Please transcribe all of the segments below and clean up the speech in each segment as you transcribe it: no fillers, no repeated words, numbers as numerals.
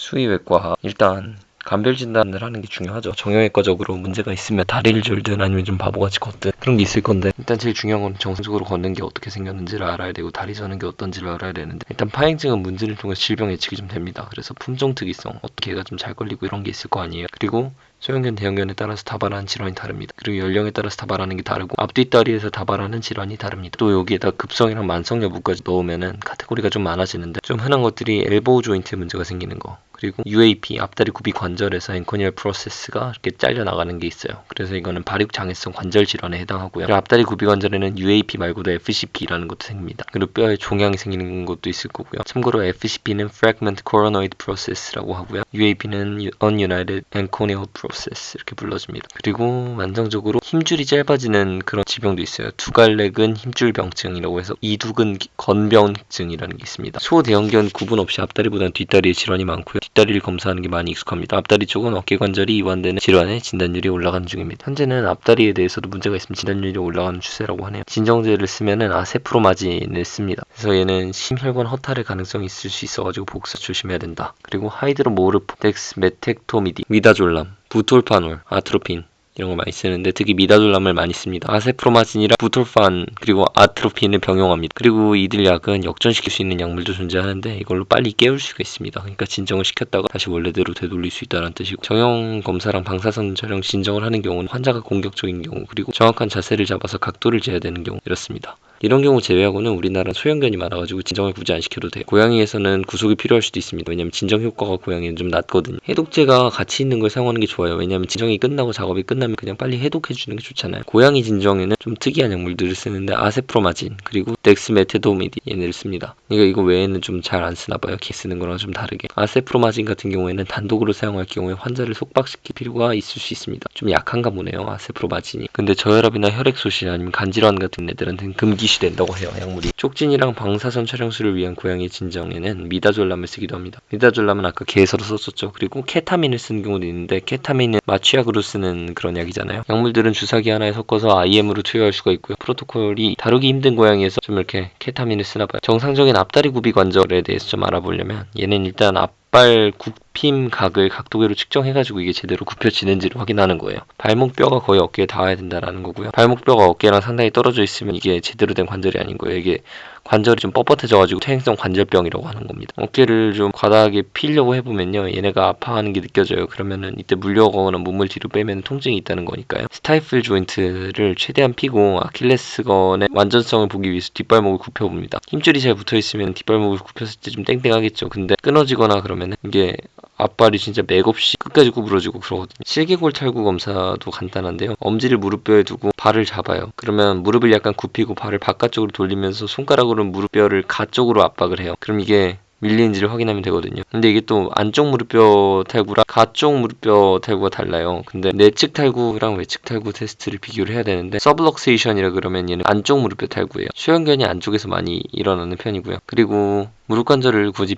수의외과 일단 감별 진단을 하는 게 중요하죠. 정형외과적으로 문제가 있으면 다리를 절든 아니면 좀 바보같이 걷든 그런 게 있을 건데, 일단 제일 중요한 건 정상적으로 걷는 게 어떻게 생겼는지를 알아야 되고 다리 저는 게 어떤지를 알아야 되는데, 일단 파행증은 문제를 통해서 질병 예측이 좀 됩니다. 그래서 품종 특이성, 어떻게 얘가 좀 잘 걸리고 이런 게 있을 거 아니에요. 그리고 소형견, 대형견에 따라서 다발하는 질환이 다릅니다. 그리고 연령에 따라서 다발하는 게 다르고 앞뒷다리에서 다발하는 질환이 다릅니다. 또 여기에다 급성이랑 만성 여부까지 넣으면은 카테고리가 좀 많아지는데, 좀 흔한 것들이 엘보우 조인트에 문제가 생기는 거, 그리고 UAP, 앞다리 굽이 관절에서 앵코니얼 프로세스가 이렇게 잘려나가는 게 있어요. 그래서 이거는 발육장애성 관절 질환에 해당하고요. 그리고 앞다리 굽이 관절에는 UAP 말고도 FCP라는 것도 생깁니다. 그리고 뼈에 종양이 생기는 것도 있을 거고요. 참고로 FCP는 Fragment Coronoid Process라고 하고요. UAP는 Ununited Ankonial Process 이렇게 불러집니다. 그리고 만성적으로 힘줄이 짧아지는 그런 질병도 있어요. 두갈래근 힘줄병증이라고 해서 이두근 건병증이라는 게 있습니다. 소대형견 구분 없이 앞다리보다는 뒷다리에 질환이 많고요. 뒷다리를 검사하는 게 많이 익숙합니다. 앞다리 쪽은 어깨 관절이 이완되는 질환의 진단율이 올라가는 중입니다. 현재는 앞다리에 대해서도 문제가 있으면 진단율이 올라가는 추세라고 하네요. 진정제를 쓰면은 아세프로마진을 씁니다. 그래서 얘는 심혈관 허탈의 가능성이 있을 수 있어가지고 복사 조심해야 된다. 그리고 하이드로모르포, 덱스메텍토미디, 미다졸람, 부톨파놀, 아트로핀 이런 거 많이 쓰는데 특히 미다졸람을 많이 씁니다. 아세프로마진이랑 부톨판 그리고 아트로핀을 병용합니다. 그리고 이들 약은 역전시킬 수 있는 약물도 존재하는데 이걸로 빨리 깨울 수가 있습니다. 그러니까 진정을 시켰다가 다시 원래대로 되돌릴 수 있다는 뜻이고, 정형 검사랑 방사선 촬영 진정을 하는 경우는 환자가 공격적인 경우, 그리고 정확한 자세를 잡아서 각도를 재야 되는 경우 이렇습니다. 이런 경우 제외하고는 우리나라는 소형견이 많아가지고 진정을 굳이 안 시켜도 돼요. 고양이에서는 구속이 필요할 수도 있습니다. 왜냐면 진정 효과가 고양이는 좀 낮거든요. 해독제가 같이 있는 걸 사용하는 게 좋아요. 왜냐면 진정이 끝나고 작업이 끝나면 그냥 빨리 해독해주는 게 좋잖아요. 고양이 진정에는 좀 특이한 약물들을 쓰는데 아세프로마진 그리고 덱스메테도미디 얘네를 씁니다. 그러니까 이거 외에는 좀 잘 안 쓰나봐요. 이렇게 쓰는 거랑 좀 다르게. 아세프로마진 같은 경우에는 단독으로 사용할 경우에 환자를 속박시킬 필요가 있을 수 있습니다. 좀 약한가 보네요. 아세프로마진이. 근데 저혈압이나 혈액소실 아니면 간질환 같은 애들한테는 금기시된다고 해요. 약물이. 쪽진이랑 방사선 촬영술을 위한 고양이 진정에는 미다졸람을 쓰기도 합니다. 미다졸람은 아까 개에서도 썼었죠. 그리고 케타민을 쓰는 경우도 있는데, 케타민은 마취약으로 쓰는 그런 약이잖아요. 약물들은 주사기 하나에 섞어서 IM으로 투여할 수가 있고요. 프로토콜이 다루기 힘든 고양이에서 좀 이렇게 케타민을 쓰나봐요. 정상적인 앞다리 굽이 관절에 대해서 좀 알아보려면 얘는 일단 앞발 굽힘 각을 각도계로 측정해가지고 이게 제대로 굽혀지는지를 확인하는 거예요. 발목뼈가 거의 어깨에 닿아야 된다는 거고요. 발목뼈가 어깨랑 상당히 떨어져 있으면 이게 제대로 된 관절이 아닌 거예요. 이게 관절이 좀 뻣뻣해져가지고 퇴행성 관절병이라고 하는 겁니다. 어깨를 좀 과다하게 피려고 해보면요, 얘네가 아파하는 게 느껴져요. 그러면은 이때 물려가거나 몸을 뒤로 빼면 통증이 있다는 거니까요. 스타이플 조인트를 최대한 피고 아킬레스건의 완전성을 보기 위해서 뒷발목을 굽혀봅니다. 힘줄이 잘 붙어있으면 뒷발목을 굽혔을 때 좀 땡땡하겠죠. 근데 끊어지거나 그러면은 이게 앞발이 진짜 맥없이 끝까지 구부러지고 그러거든요. 실개골 탈구 검사도 간단한데요. 엄지를 무릎뼈에 두고 발을 잡아요. 그러면 무릎을 약간 굽히고 발을 바깥쪽으로 돌리면서 손가락으로 무릎뼈를 가쪽으로 압박을 해요. 그럼 이게 밀리는지를 확인하면 되거든요. 근데 이게 또 안쪽 무릎뼈 탈구랑 가쪽 무릎뼈 탈구가 달라요. 근데 내측 탈구랑 외측 탈구 테스트를 비교를 해야 되는데, 서블럭세이션이라 그러면 얘는 안쪽 무릎뼈 탈구예요. 수형견이 안쪽에서 많이 일어나는 편이고요. 그리고 무릎 관절을 굳이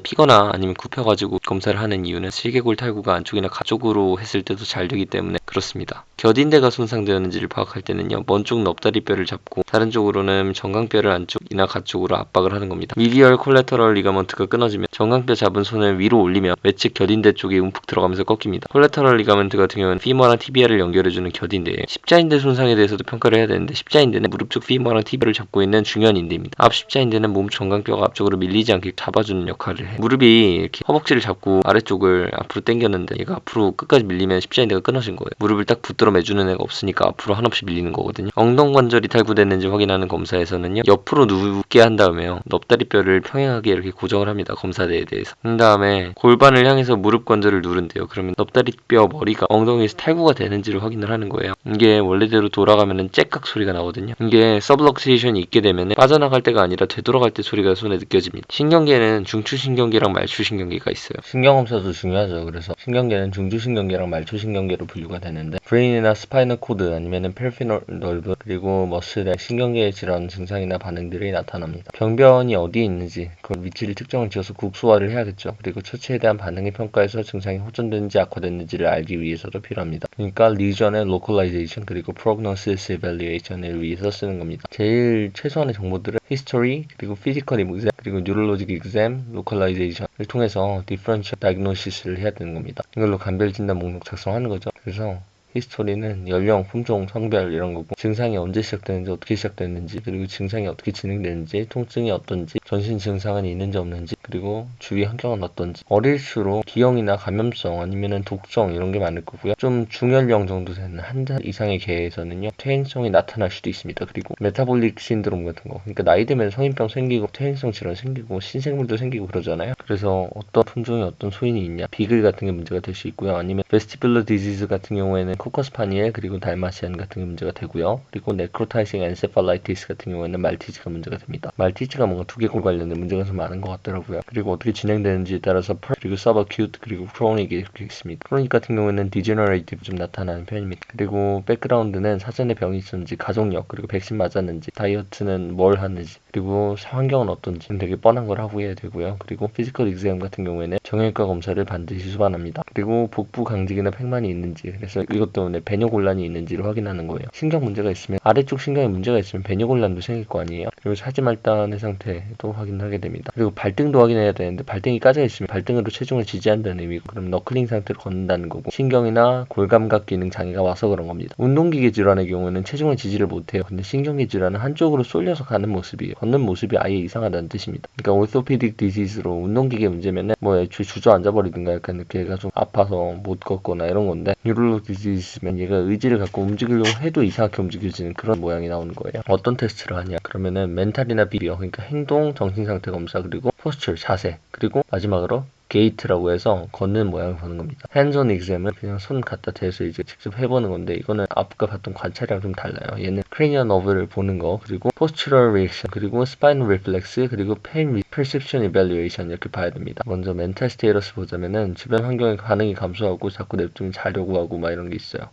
피거나 아니면 굽혀가지고 검사를 하는 이유는 실개골 탈구가 안쪽이나 가쪽으로 했을 때도 잘 되기 때문에 그렇습니다. 겨딘대가 손상되었는지를 파악할 때는요, 먼 쪽 넙다리뼈를 잡고 다른 쪽으로는 정강뼈를 안쪽이나 가쪽으로 압박을 하는 겁니다. 미디얼 콜레터럴 리가먼트가 끊어지면 정강뼈 잡은 손을 위로 올리면 외측 겨딘대 쪽에 움푹 들어가면서 꺾입니다. 콜레터럴 리가먼트 같은 경우는 피머랑 티비아를 연결해주는 겨딘대예요. 십자인대 손상에 대해서도 평가를 해야 되는데, 십자인대는 무릎 쪽 피머랑 티비아를 잡고 있는 중요한 인대입니다. 앞 십자인대는 몸 정강뼈가 앞쪽으로 밀리지 않게 잡아주는 역할을 해. 무릎이 이렇게 허벅지를 잡고 아래쪽을 앞으로 당겼는데 얘가 앞으로 끝까지 밀리면 십자인대가 끊어진 거예요. 무릎을 딱 붙들어 매주는 애가 없으니까 앞으로 한없이 밀리는 거거든요. 엉덩관절이 탈구됐는지 확인하는 검사에서는요, 옆으로 눕게 한 다음에요, 넙다리뼈를 평행하게 이렇게 고정을 합니다. 검사대에 대해서. 그 다음에 골반을 향해서 무릎 관절을 누른대요. 그러면 넙다리뼈 머리가 엉덩이에서 탈구가 되는지를 확인을 하는 거예요. 이게 원래대로 돌아가면은 째깍 소리가 나거든요. 이게 서블럭세이션이 있게 되면은 빠져나갈 때가 아니라 되돌아갈 때 소리가 손에 느껴집니다. 신경계는 중추신경계랑 말초신경계가 있어요. 신경검사도 중요하죠. 그래서 신경계는 중추신경계랑 말초신경계로 분류가 되는데, 브레인이나 스파이널 코드 아니면은 페리피럴 널브 그리고 머슬의 신경계의 질환 증상이나 반응들이 나타납니다. 병변이 어디에 있는지 그 위치를 특정을 지어서 국소화를 해야겠죠. 그리고 처치에 대한 반응을 평가해서 증상이 호전됐는지 악화됐는지를 알기 위해서도 필요합니다. 그러니까 리전의 로컬라이제이션 그리고 프로그노시스 에밸리에이션을 위해서 쓰는 겁니다. 제일 최소한의 정보들은 히스토리 그리고 피지컬 이미지 그리고 뉴럴로직 exam, localization을 통해서 differential diagnosis를 해야 되는 겁니다. 이걸로 간별 진단 목록 작성하는 거죠. 그래서 히스토리는 연령, 품종, 성별 이런 거고 증상이 언제 시작되는지 어떻게 시작됐는지 그리고 증상이 어떻게 진행되는지 통증이 어떤지 전신 증상은 있는지 없는지 그리고 주위 환경은 어떤지 어릴수록 기형이나 감염성 아니면은 독성 이런 게 많을 거고요. 좀 중연령 정도 되는 한 달 이상의 개에서는요 퇴행성이 나타날 수도 있습니다. 그리고 메타볼릭 신드롬 같은 거 그러니까 나이 들면 성인병 생기고 퇴행성 질환 생기고 신생물도 생기고 그러잖아요. 그래서 어떤 품종에 어떤 소인이 있냐 비글 같은 게 문제가 될 수 있고요. 아니면 베스티뷸러 디지즈 같은 경우에는 코커스 파니엘 그리고 달마시안 같은 게 문제가 되고요. 그리고 네크로타이징 엔세팔라이티스 같은 경우에는 말티즈가 문제가 됩니다. 말티즈가 뭔가 두개골 관련된 문제가 좀 많은 것 같더라고요. 그리고 어떻게 진행되는지에 따라서 그리고 서브어큐트 그리고 크로닉이 이렇게 있습니다. 크로닉 같은 경우에는 디제너레이티브 좀 나타나는 편입니다. 그리고 백그라운드는 사전에 병이 있었는지 가족력 그리고 백신 맞았는지 다이어트는 뭘 하는지 그리고 환경은 어떤지 되게 뻔한 걸 하고 해야 되고요. 그리고 피지컬 exam 같은 경우에는 정형외과 검사를 반드시 수반합니다. 그리고 복부 강직이나 팽만이 있는지 그래서 이것 때문에 배뇨곤란이 있는지를 확인하는 거예요. 신경 문제가 있으면 아래쪽 신경에 문제가 있으면 배뇨곤란도 생길 거 아니에요. 그리고 사지말단의 상태도 확인하게 됩니다. 그리고 발등도 확인해야 되는데 발등이 까져 있으면 발등으로 체중을 지지한다는 의미고 그럼 너클링 상태로 걷는다는 거고 신경이나 골감각 기능 장애가 와서 그런 겁니다. 운동기계 질환의 경우에는 체중을 지지를 못해요. 근데 신경계 질환은 한쪽으로 쏠려서 가는 모습이에요. 걷는 모습이 아예 이상하다는 뜻입니다. 그러니까 orthopedic disease로 운동기계 문제면은 뭐 애초에 주저앉아 버리든가 약간 이렇게 얘가 좀 아파서 못 걷거나 이런 건데 뉴럴로 디지즈면 얘가 의지를 갖고 움직이려고 해도 이상하게 움직여지는 그런 모양이 나오는 거예요. 어떤 테스트를 하냐 그러면은 멘탈이나 비리어 그러니까 행동 정신상태 검사 그리고 포스처 자세 그리고 마지막으로 게이트라고 해서 걷는 모양을 보는 겁니다. 핸즈온 exam은 그냥 손 갖다 대서 이제 직접 해보는 건데 이거는 아까 봤던 관찰이랑 좀 달라요. 얘는 cranial nerve를 보는 거 그리고 postural reaction 그리고 spinal reflex 그리고 pain perception evaluation 이렇게 봐야 됩니다. 먼저 멘탈 스테이러스 보자면은 주변 환경의 반응이 감소하고 자꾸 냅두면 자려고 하고 막 이런 게 있어요.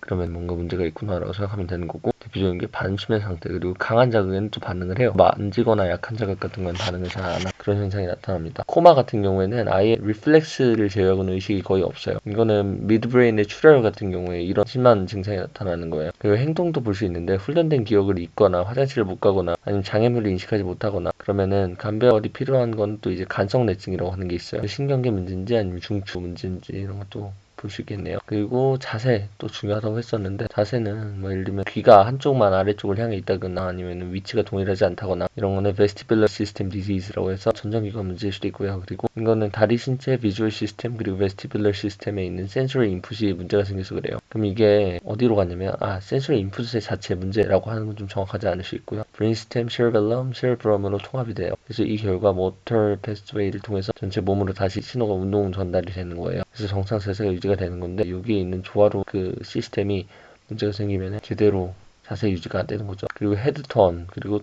그러면 뭔가 문제가 있구나라고 생각하면 되는 거고 대표적인 게 반수면 상태 그리고 강한 자극에는 또 반응을 해요. 만지거나 약한 자극 같은 건 반응을 잘 안 하는 그런 현상이 나타납니다. 코마 같은 경우에는 아예 리플렉스를 제어하고는 의식이 거의 없어요. 이거는 미드브레인의 출혈 같은 경우에 이런 심한 증상이 나타나는 거예요. 그리고 행동도 볼 수 있는데 훈련된 기억을 잊거나 화장실을 못 가거나 아니면 장애물을 인식하지 못하거나 그러면은 간별이 필요한 건 또 이제 간성뇌증이라고 하는 게 있어요. 신경계 문제인지 아니면 중추 문제인지 이런 것도 볼 수 있겠네요. 그리고 자세 또 중요하다고 했었는데 자세는 뭐 예를 들면 귀가 한쪽만 아래쪽을 향해 있다거나 아니면 위치가 동일하지 않다거나 이런 거는 vestibular system disease라고 해서 전정기관 문제일 수도 있고요. 그리고 이거는 다리 신체 비주얼 시스템 그리고 vestibular system에 있는 sensory input이 문제가 생겨서 그래요. 그럼 이게 어디로 갔냐면 sensory input 자체 문제라고 하는 건 좀 정확하지 않을 수 있고요. brainstem, cerebellum, cerebrum으로 통합이 돼요. 그래서 이 결과 motor pathway를 통해서 전체 몸으로 다시 신호가 운동 전달이 되는 거예요. 그래서 정상 자세가 유지가 되는 건데 여기에 있는 조화로 그 시스템이 문제가 생기면 제대로 자세 유지가 안 되는 거죠. 그리고 헤드턴 그리고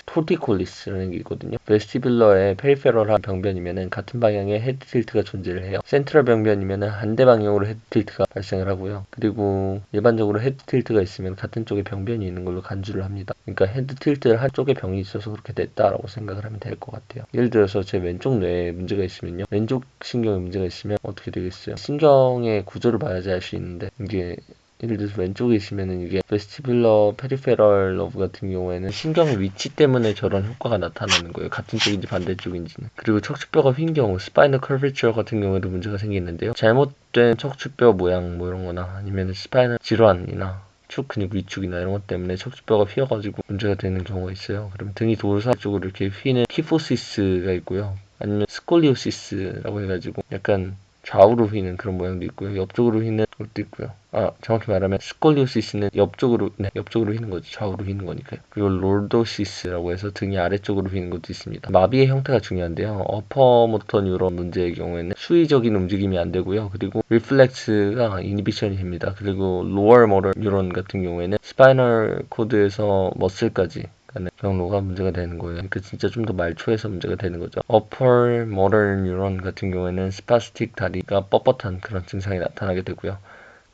토티콜리스라는 게 있거든요. 베스티뷸러의 페리페럴한 병변이면은 같은 방향의 헤드 틸트가 존재를 해요. 센트럴 병변이면은 반대 방향으로 헤드 틸트가 발생을 하고요. 그리고 일반적으로 헤드 틸트가 있으면 같은 쪽에 병변이 있는 걸로 간주를 합니다. 그러니까 헤드 틸트 한쪽에 병이 있어서 그렇게 됐다라고 생각을 하면 될 것 같아요. 예를 들어서 제 왼쪽 뇌에 문제가 있으면요. 왼쪽 신경에 문제가 있으면 어떻게 되겠어요? 신경의 구조를 봐야지 알 수 있는데 이게 예를 들어서 왼쪽에 있으면은 이게 베스티뷸러 페리페럴 러브 같은 경우에는 신경의 위치 때문에 저런 효과가 나타나는 거예요. 같은 쪽인지 반대쪽인지는. 그리고 척추뼈가 휜 경우 스파이널 커비처 같은 경우에도 문제가 생기는데요. 잘못된 척추뼈 모양 뭐 이런 거나 아니면 스파이널 질환이나 축 근육 위축이나 이런 것 때문에 척추뼈가 휘어가지고 문제가 되는 경우가 있어요. 그러면 등이 돌사 쪽으로 이렇게 휘는 키포시스가 있고요. 아니면 스콜리오시스라고 해가지고 약간 좌우로 휘는 그런 모양도 있고요. 옆쪽으로 휘는 것도 있고요. 정확히 말하면 스콜리오시스는 옆쪽으로 휘는 거죠. 좌우로 휘는 거니까요. 그리고 롤도시스라고 해서 등이 아래쪽으로 휘는 것도 있습니다. 마비의 형태가 중요한데요. 어퍼 모터 뉴런 문제의 경우에는 수의적인 움직임이 안 되고요. 그리고 리플렉스가 이니비션이 됩니다. 그리고 로어 모터 뉴런 같은 경우에는 스파이널 코드에서 머슬까지 경로가 문제가 되는 거예요. 그러니까 진짜 좀 더 말초에서 문제가 되는 거죠. upper motor neuron 같은 경우에는 스파스틱 다리가 뻣뻣한 그런 증상이 나타나게 되고요.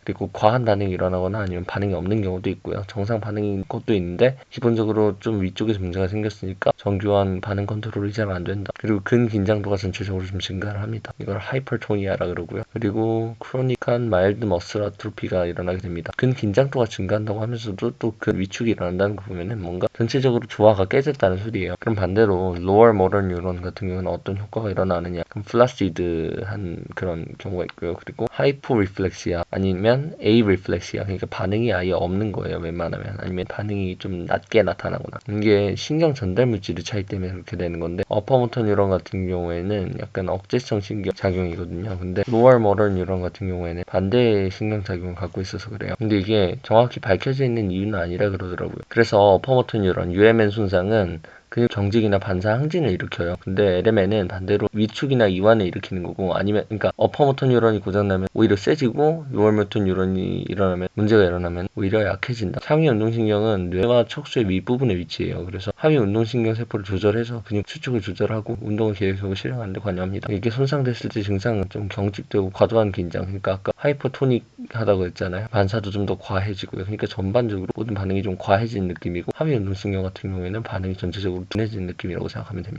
그리고 과한 반응이 일어나거나 아니면 반응이 없는 경우도 있고요. 정상 반응인 것도 있는데 기본적으로 좀 위쪽에서 문제가 생겼으니까 정교한 반응 컨트롤이 잘 안 된다. 그리고 근긴장도가 전체적으로 좀 증가를 합니다. 이걸 하이퍼토니아라 그러고요. 그리고 크로닉한 마일드 머슬 아트로피가 일어나게 됩니다. 근긴장도가 증가한다고 하면서도 또 그 위축이 일어난다는 거 보면은 뭔가 전체적으로 조화가 깨졌다는 소리예요. 그럼 반대로 로어 모터 뉴런 같은 경우는 어떤 효과가 일어나느냐? 그럼 플라시드한 그런 경우가 있고요. 그리고 하이포 리플렉시아 아니면 에이 리플렉시아, 그러니까 반응이 아예 없는 거예요. 웬만하면. 아니면 반응이 좀 낮게 나타나거나. 이게 신경 전달 물질의 차이 때문에 그렇게 되는 건데 어퍼모터 뉴런 같은 경우에는 약간 억제성 신경 작용이거든요. 근데 로어 모터 뉴런 같은 경우에는 반대의 신경 작용을 갖고 있어서 그래요. 근데 이게 정확히 밝혀져 있는 이유는 아니라 그러더라고요. 그래서 어퍼모터 뉴런 UMN 손상은 근육 정직이나 반사 항진을 일으켜요. 근데 LMN은 반대로 위축이나 이완을 일으키는 거고, 아니면 그러니까 어퍼모터 뉴런이 고장나면 오히려 세지고 로어 모터 뉴런이 일어나면 문제가 일어나면 오히려 약해진다. 상위 운동신경은 뇌와 척수의 윗부분에 위치해요. 그래서 하위 운동신경 세포를 조절해서 근육 수축을 조절하고 운동을 계획하고 실행하는 데 관여합니다. 이게 손상됐을 때 증상은 좀 경직되고 과도한 긴장, 그러니까 아까 하이퍼토닉 하다고 했잖아요. 반사도 좀 더 과해지고요. 그러니까 전반적으로 모든 반응이 좀 과해진 느낌이고, 하위 운동신경 같은 경우에는 반응이 전체적으로 둔해진 느낌이라고 생각하면 됩니다.